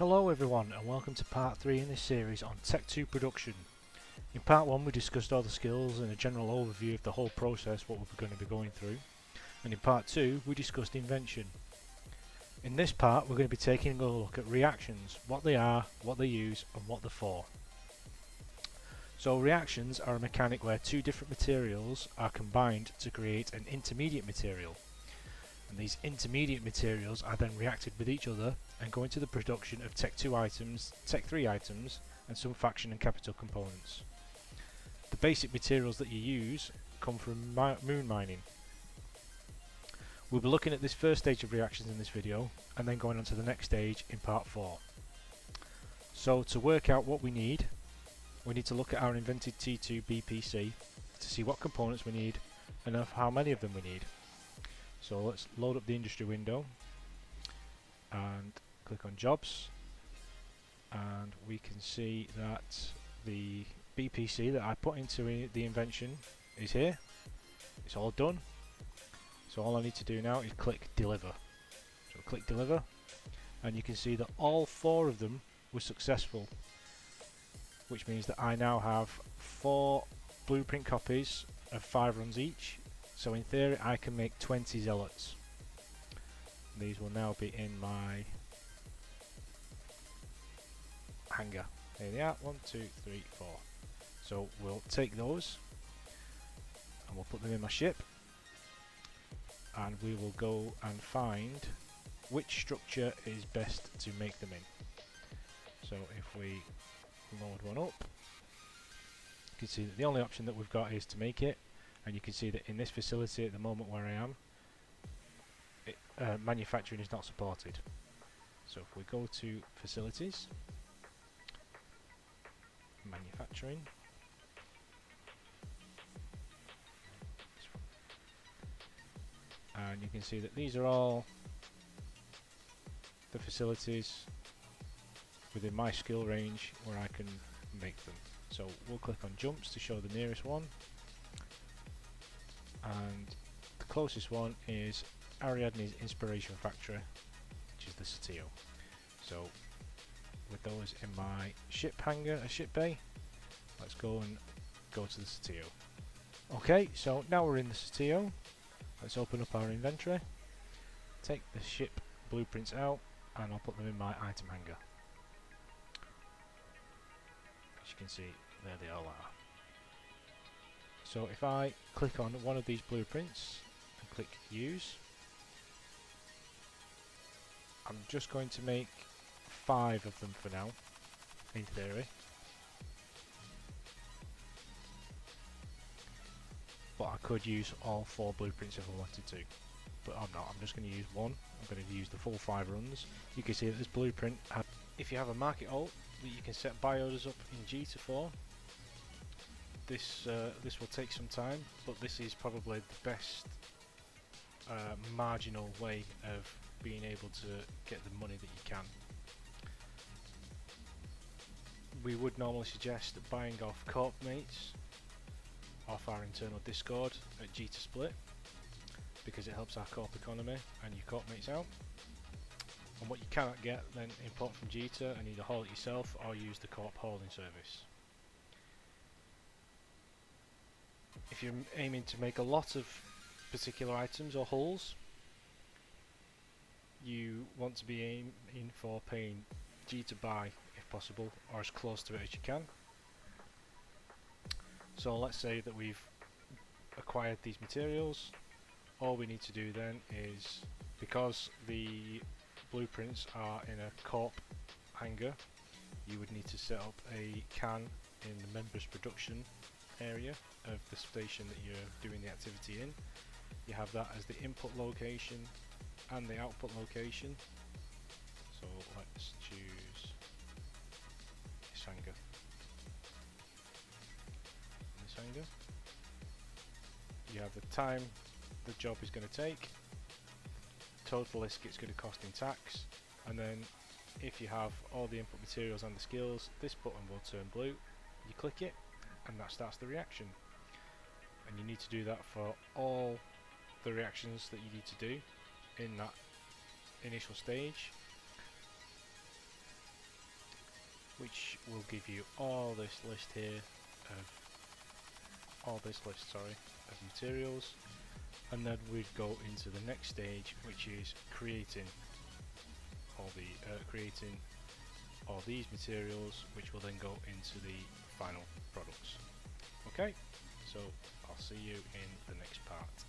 Hello everyone and welcome to part 3 in this series on Tech 2 production. In part 1 we discussed all the skills and a general overview of the whole process, what we're going to be going through, and in part 2 we discussed invention. In this part we're going to be taking a look at reactions, what they are, what they use and what they're for. So reactions are a mechanic where two different materials are combined to create an intermediate material. And these intermediate materials are then reacted with each other and go into the production of Tech 2 items, Tech 3 items and some faction and capital components. The basic materials that you use come from moon mining. We'll be looking at this first stage of reactions in this video and then going on to the next stage in part 4. So to work out what we need to look at our invented T2 BPC to see what components we need and of how many of them we need. So let's load up the industry window and click on jobs, and we can see that the BPC that I put into the invention is here. It's all done. So all I need to do now is click deliver. So click deliver and you can see that all 4 of them were successful, which means that I now have 4 blueprint copies of 5 runs each. So in theory I can make 20 zealots. These will now be in my hangar. Here they are, 1, 2, 3, 4. So we'll take those and we'll put them in my ship, and we will go and find which structure is best to make them in. So if we load one up, you can see that the only option that we've got is to make it. And you can see that in this facility at the moment where I am, manufacturing is not supported. So if we go to facilities, manufacturing, and you can see that these are all the facilities within my skill range where I can make them. So we'll click on jumps to show the nearest one. And the closest one is Ariadne's Inspiration Factory, which is the Satio. So with those in my ship hangar, ship bay, let's go to the Satio. Okay, so now we're in the Satio. Let's open up our inventory, take the ship blueprints out, and I'll put them in my item hangar. As you can see, there they all are. So if I click on one of these blueprints and click use, I'm just going to make 5 of them for now, in theory. But I could use all 4 blueprints if I wanted to. But I'm not, I'm just going to use one. I'm going to use the full 5 runs. You can see that this blueprint, if you have a market alt that you can set buy orders up in Jita for, this will take some time, but this is probably the best marginal way of being able to get the money that you can. We would normally suggest buying off Corp mates off our internal Discord at Jita Split, because it helps our Corp economy and your Corp mates out. And what you cannot get, then import from Jita and either haul it yourself or use the Corp hauling service. If you're aiming to make a lot of particular items or hulls, you want to be aiming for paying G to buy if possible, or as close to it as you can. So let's say that we've acquired these materials. All we need to do then is, because the blueprints are in a Corp hangar, you would need to set up a can in the members production area of the station that you're doing the activity in. You have that as the input location and the output location. So let's choose this hangar. This hangar. You have the time the job is going to take, total list it's going to cost in tax, and then if you have all the input materials and the skills, this button will turn blue. You click it and that starts the reaction, and you need to do that for all the reactions that you need to do in that initial stage. which will give you all this list here of of materials, and then we'd go into the next stage, which is creating all these materials, which will then go into the final products. Okay, so I'll see you in the next part.